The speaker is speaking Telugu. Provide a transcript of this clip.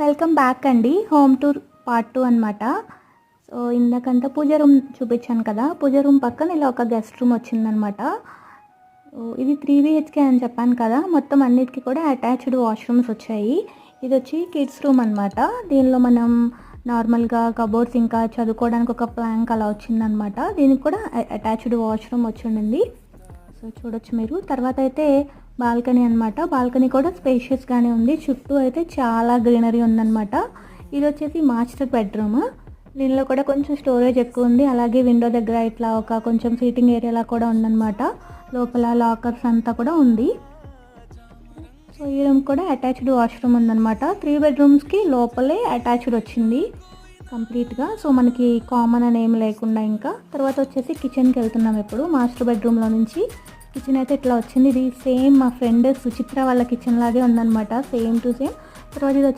వెల్కమ్ బ్యాక్ అండి. హోమ్ టూర్ పార్ట్ 2 అనమాట. సో ఇందాకంతా పూజ రూమ్ చూపించాను కదా, పూజ రూమ్ పక్కన ఇలా ఒక గెస్ట్ రూమ్ వచ్చిందనమాట. ఇది 3 BHK అని చెప్పాను కదా, మొత్తం అన్నిటికీ కూడా అటాచ్డ్ వాష్రూమ్స్ వచ్చాయి. ఇది వచ్చి కిడ్స్ రూమ్ అనమాట. దీనిలో మనం నార్మల్గా కబోర్డ్స్ ఇంకా చదువుకోవడానికి ఒక ప్లాంక్ అలా వచ్చిందనమాట. దీనికి కూడా అటాచ్డ్ వాష్రూమ్ వచ్చి ఉండింది. సో చూడొచ్చు మీరు. తర్వాత అయితే బాల్కనీ అనమాట. బాల్కనీ కూడా స్పేషియస్గానే ఉంది. చుట్టూ అయితే చాలా గ్రీనరీ ఉందన్నమాట. ఇది వచ్చేసి మాస్టర్ బెడ్రూమ్. దీనిలో కూడా కొంచెం స్టోరేజ్ ఎక్కువ ఉంది. అలాగే విండో దగ్గర ఇట్లా ఒక కొంచెం సీటింగ్ ఏరియాలా కూడా ఉందన్నమాట. లోపల లాకర్స్ అంతా కూడా ఉంది. సో ఈ రూమ్ కూడా అటాచ్డ్ వాష్రూమ్ ఉందన్నమాట. 3 బెడ్రూమ్స్కి లోపలే అటాచ్డ్ వచ్చింది కంప్లీట్గా. సో మనకి కామన్ అని ఏం లేకుండా. ఇంకా తర్వాత వచ్చేసి కిచెన్కి వెళ్తున్నాం. ఇప్పుడు మాస్టర్ బెడ్రూమ్లో నుంచి కిచెన్ అయితే ఇట్లా వచ్చింది. ఇది సేమ్ మా ఫ్రెండ్ సుచిత్ర వాళ్ళ కిచెన్ లాగే ఉందన్నమాట, సేమ్ టు సేమ్. తర్వాత ఇది